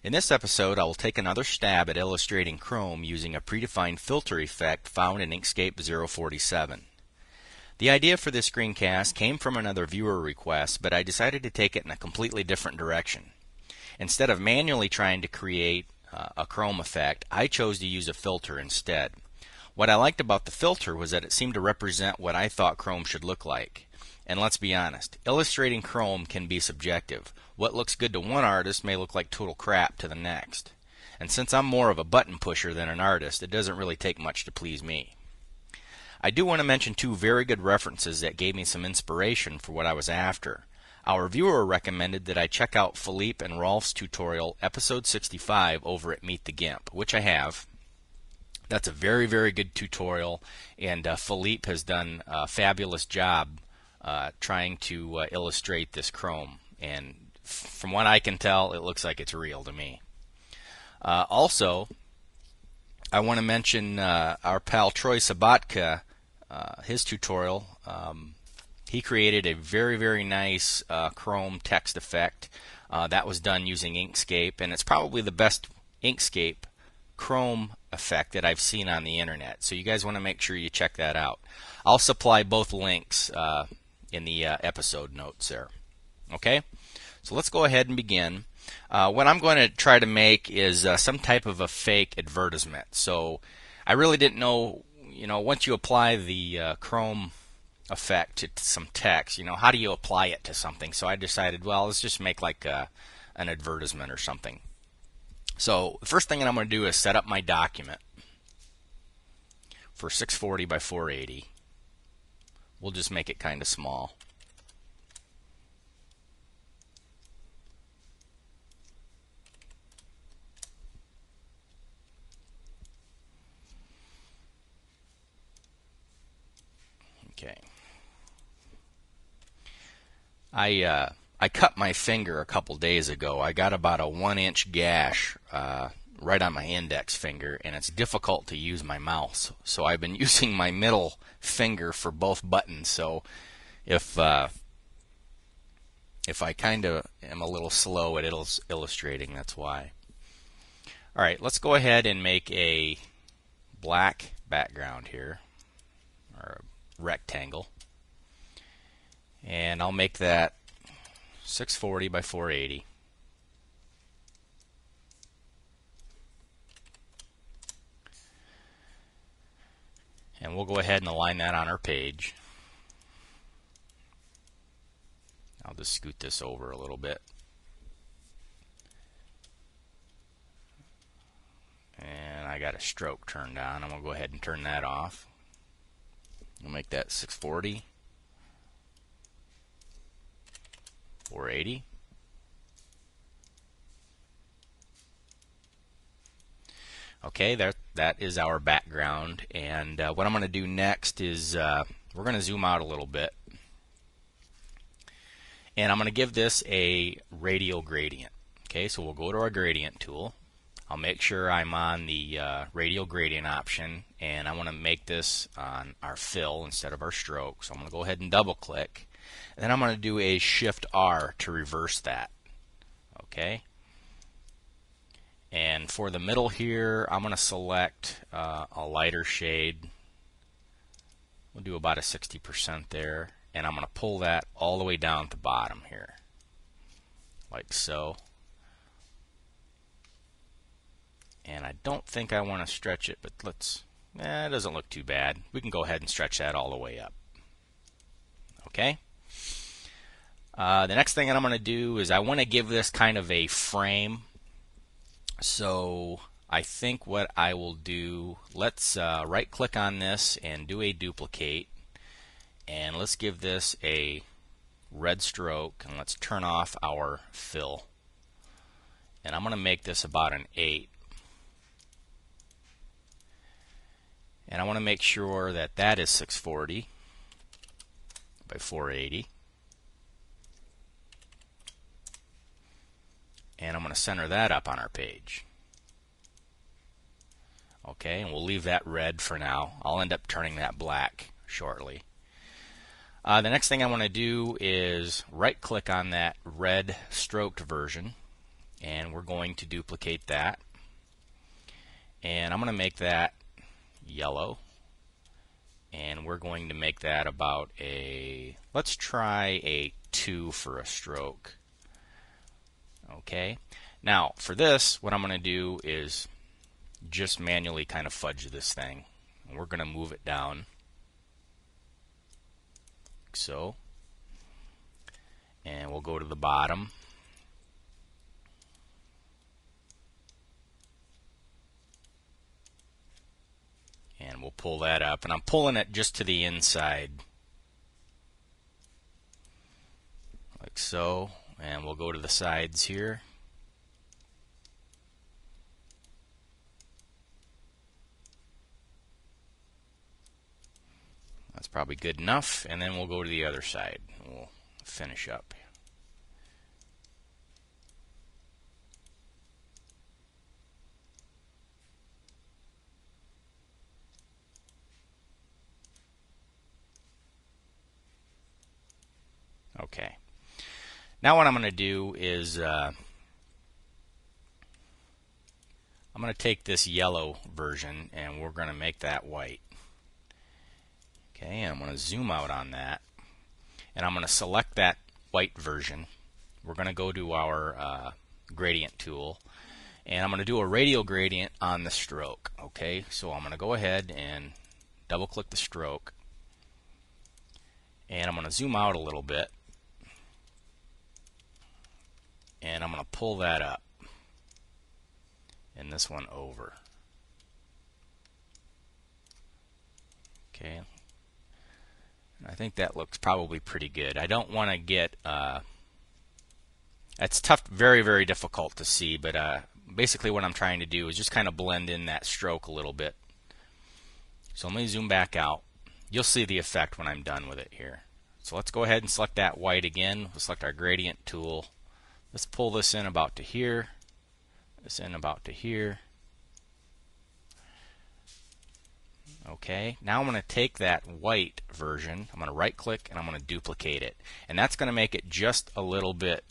In this episode, I will take another stab at illustrating Chrome using a predefined filter effect found in Inkscape 047. The idea for this screencast came from another viewer request, but I decided to take it in a completely different direction. Instead of manually trying to create a Chrome effect, I chose to use a filter instead. What I liked about the filter was that it seemed to represent what I thought Chrome should look like. And let's be honest, illustrating Chrome can be subjective. What looks good to one artist may look like total crap to the next. And since I'm more of a button pusher than an artist, it doesn't really take much to please me. I do want to mention two very good references that gave me some inspiration for what I was after. Our viewer recommended that I check out Philippe and Rolf's tutorial, Episode 65, over at Meet the GIMP, which I have. That's a very, very good tutorial, and Philippe has done a fabulous job trying to illustrate this Chrome, and from what I can tell, it looks like it's real to me. Also, I want to mention our pal Troy Sabatka, his tutorial. He created a very, very nice Chrome text effect that was done using Inkscape, and it's probably the best Inkscape Chrome effect that I've seen on the internet. So you guys want to make sure you check that out. I'll supply both links in the episode notes there. Okay, so let's go ahead and begin. What I'm going to try to make is some type of a fake advertisement. So I really didn't know, once you apply the Chrome effect to some text, how do you apply it to something? So I decided, well, let's just make like an advertisement or something. So the first thing that I'm going to do is set up my document for 640 by 480. We'll just make it kind of small. Okay. I cut my finger a couple days ago. I got about a 1-inch gash right on my index finger, and it's difficult to use my mouse. So I've been using my middle finger for both buttons. So if I kind of am a little slow at illustrating, that's why. All right, let's go ahead and make a black background here, or a rectangle. And I'll make that 640 by 480. And we'll go ahead and align that on our page. I'll just scoot this over a little bit. And I got a stroke turned on. I'm going to go ahead and turn that off. We'll make that 640. 480. Okay, that is our background, and what I'm going to do next is we're going to zoom out a little bit, and I'm going to give this a radial gradient. Okay, so we'll go to our gradient tool. I'll make sure I'm on the radial gradient option, and I want to make this on our fill instead of our stroke. So I'm going to go ahead and double click. And then I'm going to do a Shift R to reverse that. Okay. And for the middle here, I'm going to select a lighter shade. We'll do about a 60% there. And I'm going to pull that all the way down at the bottom here. Like so. And I don't think I want to stretch it, but it doesn't look too bad. We can go ahead and stretch that all the way up. Okay. The next thing that I'm going to do is I want to give this kind of a frame. So I think what I will do, let's right click on this and do a duplicate, and let's give this a red stroke, and let's turn off our fill, and I'm going to make this about an 8, and I want to make sure that that is 640 by 480. And I'm going to center that up on our page. Okay, and we'll leave that red for now. I'll end up turning that black shortly. The next thing I want to do is right click on that red stroked version, and we're going to duplicate that, and I'm going to make that yellow, and we're going to make that about a, let's try a 2 for a stroke. Okay, now for this, what I'm going to do is just manually kind of fudge this thing. And we're going to move it down like so, and we'll go to the bottom. And we'll pull that up, and I'm pulling it just to the inside like so, and we'll go to the sides here. That's probably good enough, and then we'll go to the other side and we'll finish up. Okay. Now what I'm going to do is I'm going to take this yellow version and we're going to make that white. Okay, I'm going to zoom out on that, and I'm going to select that white version. We're going to go to our gradient tool, and I'm going to do a radial gradient on the stroke. Okay, so I'm going to go ahead and double click the stroke, and I'm going to zoom out a little bit, and I'm going to pull that up and this one over. Okay, I think that looks probably pretty good. I don't want to get it's tough, very difficult to see, but basically what I'm trying to do is just kind of blend in that stroke a little bit. So let me zoom back out. You'll see the effect when I'm done with it here. So let's go ahead and select that white again. We'll select our gradient tool. Let's pull this in about to here, this in about to here. Okay, now I'm going to take that white version, I'm going to right click and I'm going to duplicate it, and that's going to make it just a little bit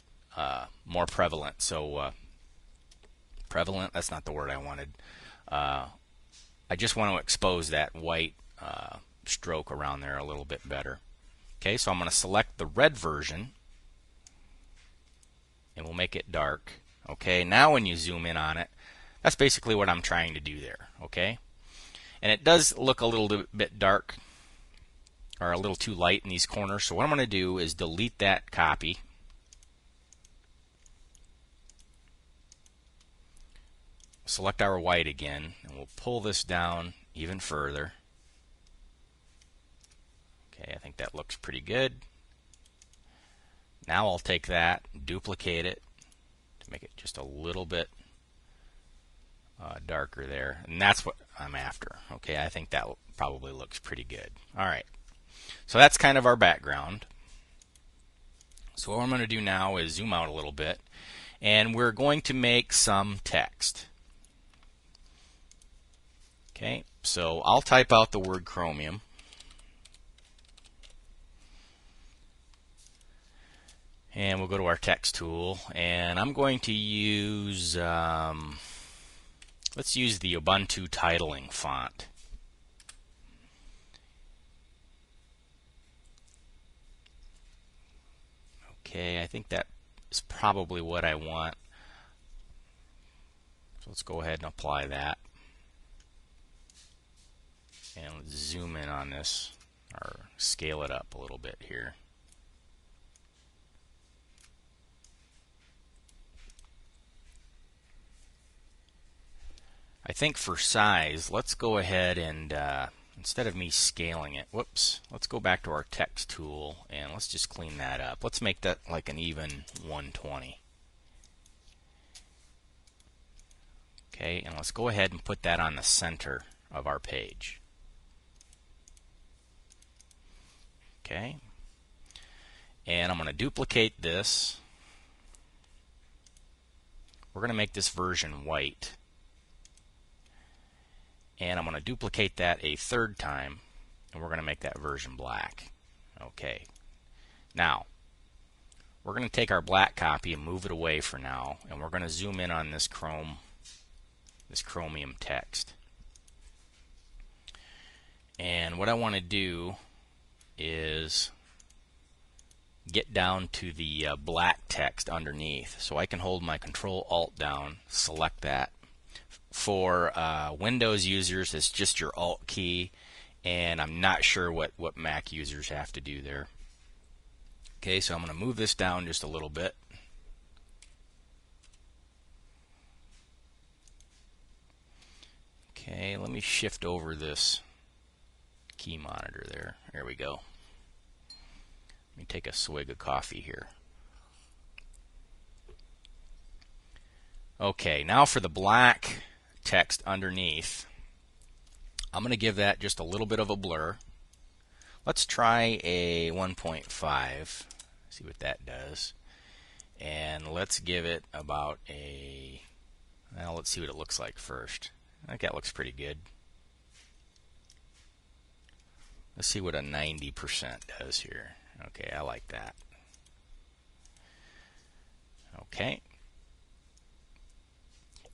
more prevalent. So prevalent, that's not the word I wanted. I just want to expose that white stroke around there a little bit better. Okay, so I'm going to select the red version and we'll make it dark. Okay, now when you zoom in on it, that's basically what I'm trying to do there. Okay, and it does look a little bit dark or a little too light in these corners. So what I'm going to do is delete that copy. Select our white again, and we'll pull this down even further. Okay, I think that looks pretty good. Now I'll take that, duplicate it to make it just a little bit darker there, and that's what I'm after. Okay, I think that probably looks pretty good. All right, so that's kind of our background. So what I'm going to do now is zoom out a little bit, and we're going to make some text. Okay, so I'll type out the word chromium. And we'll go to our text tool, and I'm going to use, let's use the Ubuntu titling font. Okay, I think that is probably what I want. So let's go ahead and apply that. And let's zoom in on this, or scale it up a little bit here. I think for size, let's go ahead and instead of me scaling it, let's go back to our text tool and let's just clean that up. Let's make that like an even 120. Okay, and let's go ahead and put that on the center of our page. Okay, and I'm going to duplicate this. We're going to make this version white. And I'm going to duplicate that a third time, and we're going to make that version black. Okay. Now, we're going to take our black copy and move it away for now, and we're going to zoom in on this chromium text. And what I want to do is get down to the black text underneath. So I can hold my Control-Alt down, select that. For Windows users, it's just your Alt key, and I'm not sure what Mac users have to do there. Okay, so I'm going to move this down just a little bit. Okay, let me shift over this key monitor there. There we go. Let me take a swig of coffee here. Okay, now for the black text underneath, I'm going to give that just a little bit of a blur. Let's try a 1.5, see what that does. And let's give it about a, well, let's see what it looks like first. I think that looks pretty good. Let's see what a 90% does here. Okay, I like that. Okay.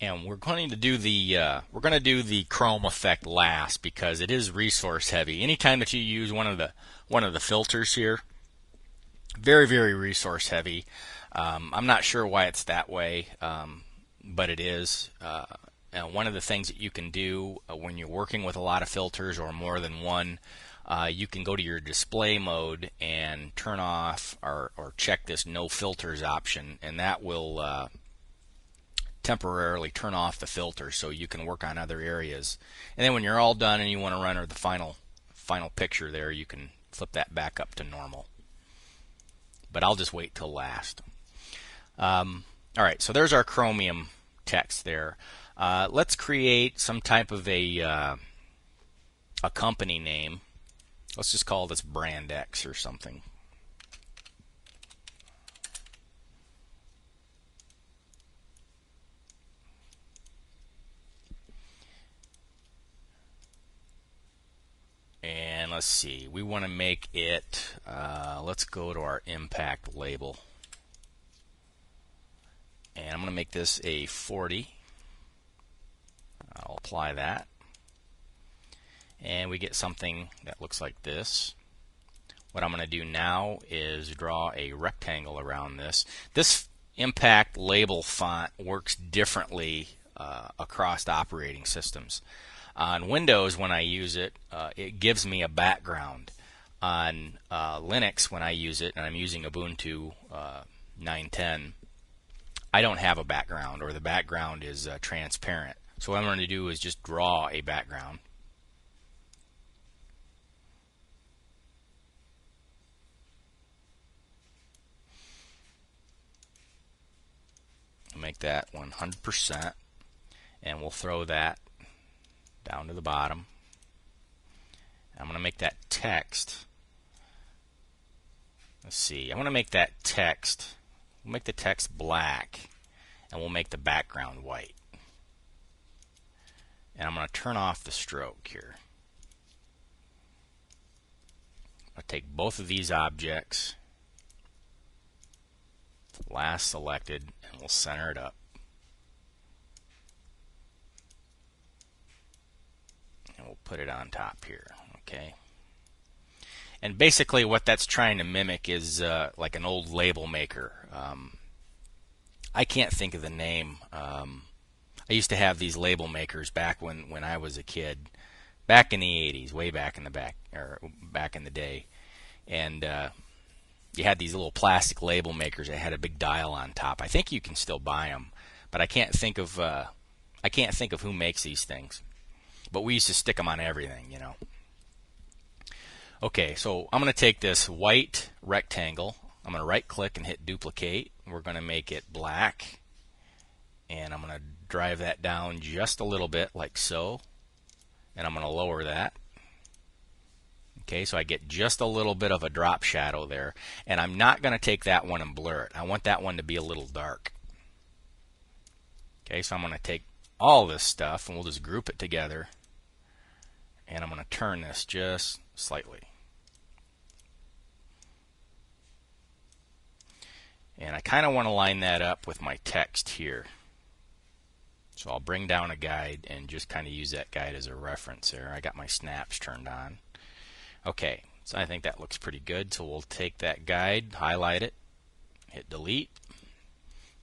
And we're going to do the chrome effect last because it is resource heavy. Anytime that you use one of the filters here, very, very resource heavy. I'm not sure why it's that way, but it is. And one of the things that you can do when you're working with a lot of filters or more than one, you can go to your display mode and turn off or check this no filters option, and that will temporarily turn off the filter so you can work on other areas. And then when you're all done and you want to run the final picture there, you can flip that back up to normal. But I'll just wait till last. Alright, so there's our chromium text there. Let's create some type of a company name. Let's just call this Brand X or something. And let's see, we want to make it, let's go to our impact label. And I'm going to make this a 40. I'll apply that. And we get something that looks like this. What I'm going to do now is draw a rectangle around this. This impact label font works differently across operating systems. On Windows, when I use it, it gives me a background. On Linux, when I use it, and I'm using Ubuntu 9.10, I don't have a background, or the background is transparent. So what I'm going to do is just draw a background. Make that 100%, and we'll throw that down to the bottom. I'm going to make that text. Let's see. I want to make that text. We'll make the text black, and we'll make the background white. And I'm going to turn off the stroke here. I'll take both of these objects, last selected, and we'll center it up. And we'll put it on top here. Okay. And basically what that's trying to mimic is like an old label maker. I can't think of the name. I used to have these label makers back when I was a kid, back in the 80s, way back in the day. And you had these little plastic label makers that had a big dial on top. I think you can still buy them, but I can't think of who makes these things. But we used to stick them on everything, you know. Okay, so I'm going to take this white rectangle. I'm going to right-click and hit duplicate. We're going to make it black, and I'm going to drive that down just a little bit, like so. And I'm going to lower that. Okay, so I get just a little bit of a drop shadow there. And I'm not going to take that one and blur it. I want that one to be a little dark. Okay, so I'm going to take all this stuff and we'll just group it together. And I'm going to turn this just slightly. And I kind of want to line that up with my text here. So I'll bring down a guide and just kind of use that guide as a reference there. I got my snaps turned on. Okay, so I think that looks pretty good. So we'll take that guide, highlight it, hit delete.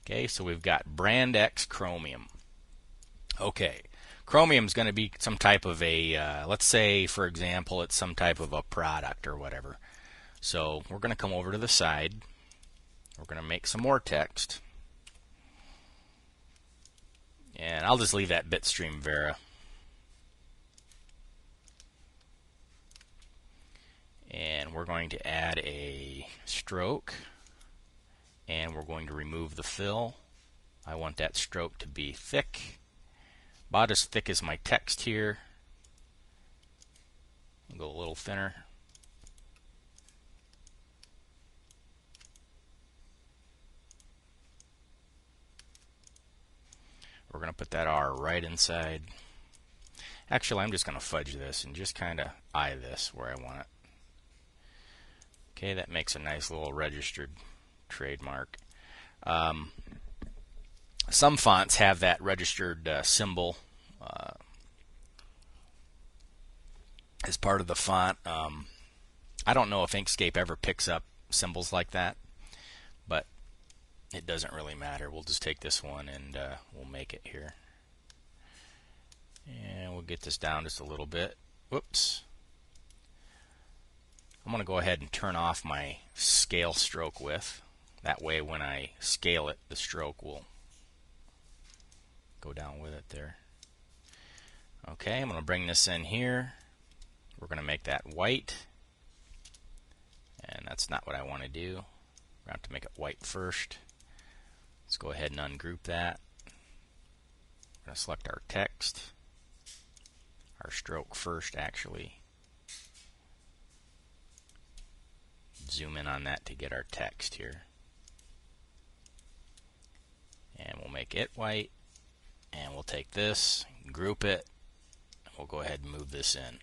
Okay, so we've got brand X chromium. Okay, chromium is going to be some type of a, let's say for example, it's some type of a product or whatever. So we're going to come over to the side. We're going to make some more text. And I'll just leave that bitstream Vera. And we're going to add a stroke. And we're going to remove the fill. I want that stroke to be thick. About as thick as my text here. I'll go a little thinner. We're going to put that R right inside. Actually, I'm just going to fudge this and just kind of eye this where I want it. Okay, that makes a nice little registered trademark. Some fonts have that registered symbol as part of the font. I don't know if Inkscape ever picks up symbols like that, but it doesn't really matter. We'll just take this one and we'll make it here. And we'll get this down just a little bit. Whoops. I'm going to go ahead and turn off my scale stroke width. That way when I scale it, the stroke will go down with it there. Okay, I'm going to bring this in here. We're going to make that white. And that's not what I want to do. We're going to have to make it white first. Let's go ahead and ungroup that. We're going to select our text. Our stroke first, actually. Zoom in on that to get our text here. And we'll make it white. And we'll take this, group it, and we'll go ahead and move this in.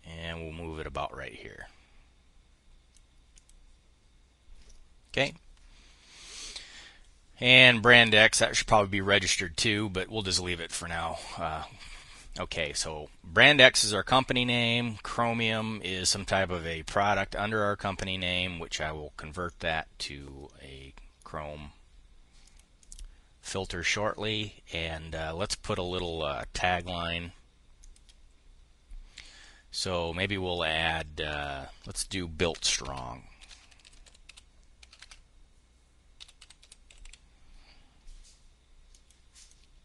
And we'll move it about right here. Okay. And brand X, that should probably be registered too, but we'll just leave it for now. Okay, so brand X is our company name. Chromium is some type of a product under our company name, which I will convert that to a Chrome filter shortly. And let's put a little tagline. So maybe we'll add, let's do built strong.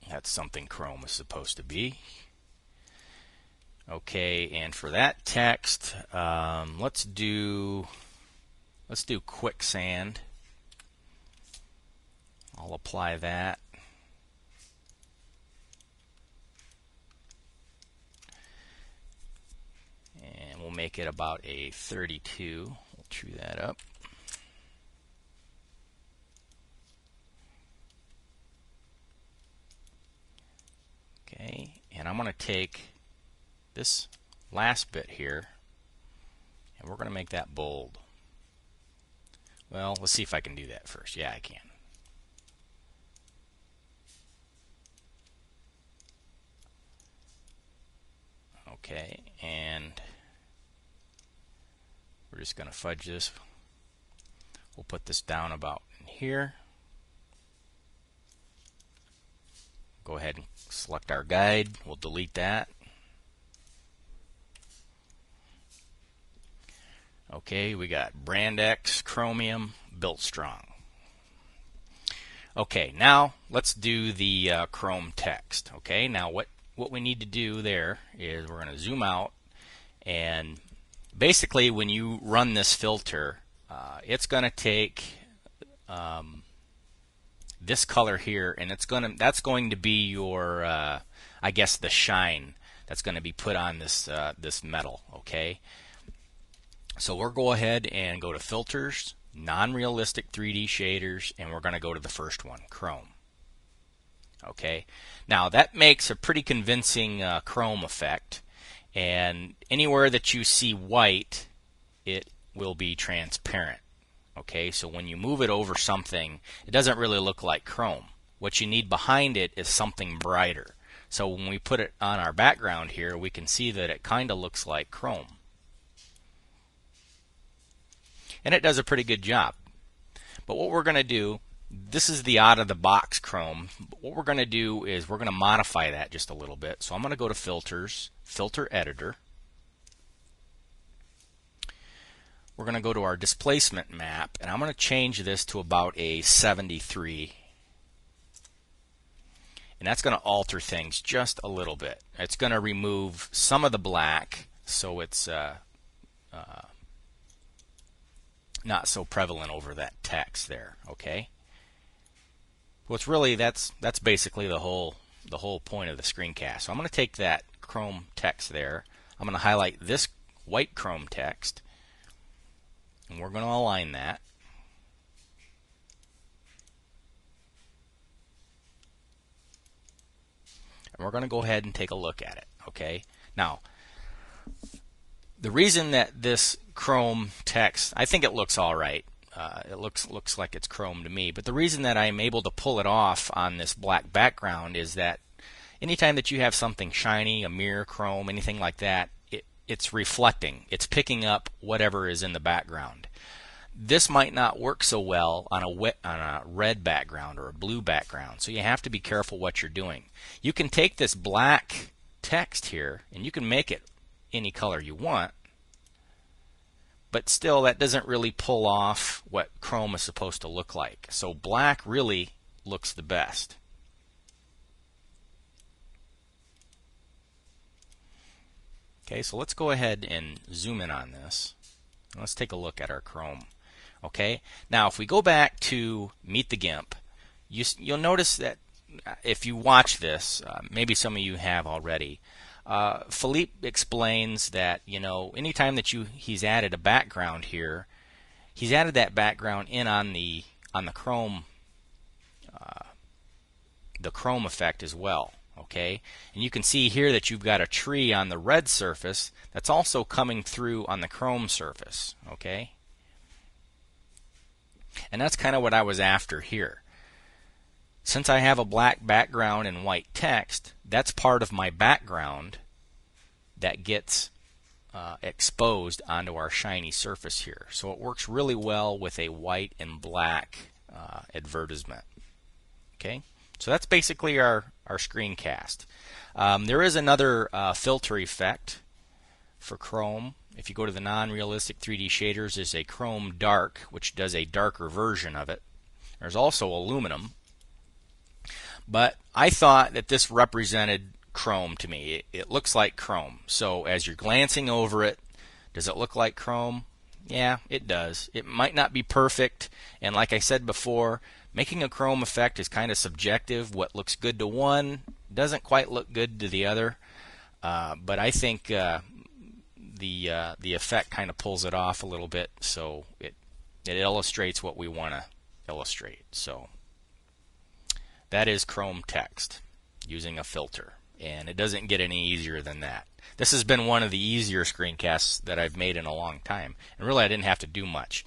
That's something Chrome is supposed to be. Okay, and for that text, let's do quicksand. I'll apply that. And we'll make it about a 32. We'll chew that up. Okay, and I'm going to take this last bit here and we're going to make that bold. Well, let's see if I can do that first. Yeah, I can. Okay, and we're just going to fudge this. We'll put this down about in here. Go ahead and select our guide. We'll delete that. Okay, we got brand X, Chromium, built strong. Okay, now let's do the Chrome text. Okay, now what we need to do there is we're going to zoom out, and basically when you run this filter, it's going to take this color here, and that's going to be your I guess the shine that's going to be put on this this metal. Okay, so we'll go ahead and go to filters, non-realistic 3D shaders, and we're going to go to the first one, Chrome. Okay, now that makes a pretty convincing chrome effect, and anywhere that you see white, it will be transparent. Okay, so when you move it over something, it doesn't really look like chrome. What you need behind it is something brighter. So when we put it on our background here, we can see that it kind of looks like chrome. And it does a pretty good job. But what we're going to do, this is the out-of-the-box chrome. What we're going to do is we're going to modify that just a little bit. So I'm going to go to Filters, Filter Editor. We're going to go to our displacement map, and I'm going to change this to about a 73. And that's going to alter things just a little bit. It's going to remove some of the black so it's not so prevalent over that text there. Okay. What's really that's basically the whole point of the screencast. So I'm going to take that chrome text there. I'm going to highlight this white chrome text, and we're going to align that. And we're going to go ahead and take a look at it. Okay. Now, the reason that this chrome text, I think it looks all right. It looks like it's chrome to me. But the reason that I'm able to pull it off on this black background is that anytime that you have something shiny, a mirror, chrome, anything like that, it's reflecting. It's picking up whatever is in the background. This might not work so well on a red background or a blue background. So you have to be careful what you're doing. You can take this black text here and you can make it any color you want, but still that doesn't really pull off what chrome is supposed to look like. So black really looks the best. Okay, so let's go ahead and zoom in on this. Let's take a look at our chrome. Okay, now if we go back to Meet the GIMP, you'll notice that if you watch this, maybe some of you have already, Philippe explains that, you know, anytime that he's added a background here, he's added that background in on the chrome effect as well. Okay, and you can see here that you've got a tree on the red surface that's also coming through on the chrome surface. Okay, and that's kind of what I was after here. Since I have a black background and white text, that's part of my background that gets exposed onto our shiny surface here. So it works really well with a white and black advertisement. Okay, so that's basically our screencast. There is another filter effect for chrome. If you go to the non-realistic 3D shaders, there's a chrome dark, which does a darker version of it. There's also aluminum. But I thought that this represented chrome to me. It looks like chrome. So as you're glancing over it, does it look like chrome? Yeah, it does. It might not be perfect, and like I said before, making a chrome effect is kind of subjective. What looks good to one doesn't quite look good to the other. But I think the effect kind of pulls it off a little bit, so it illustrates what we want to illustrate. So that is chrome text using a filter, and it doesn't get any easier than that. This has been one of the easier screencasts that I've made in a long time, and really I didn't have to do much.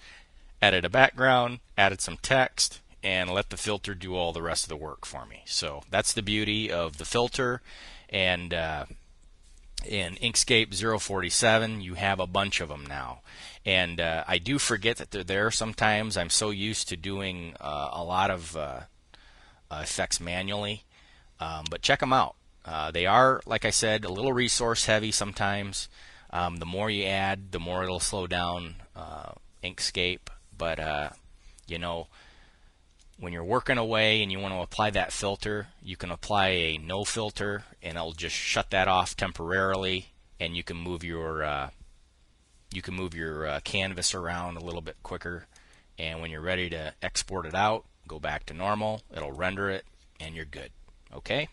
Added a background, added some text, and let the filter do all the rest of the work for me. So that's the beauty of the filter. And in Inkscape 047, you have a bunch of them now. And I do forget that they're there sometimes. I'm so used to doing a lot of effects manually. But check them out. They are, like I said, a little resource heavy sometimes. The more you add, the more it'll slow down Inkscape. But, you know, when you're working away and you want to apply that filter, you can apply a no filter, and it'll just shut that off temporarily, and you can move your canvas around a little bit quicker. And when you're ready to export it out, go back to normal. It'll render it, and you're good. Okay?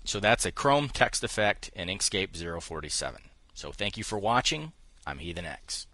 So that's a chrome text effect in Inkscape 047. So thank you for watching. I'm Heathen X.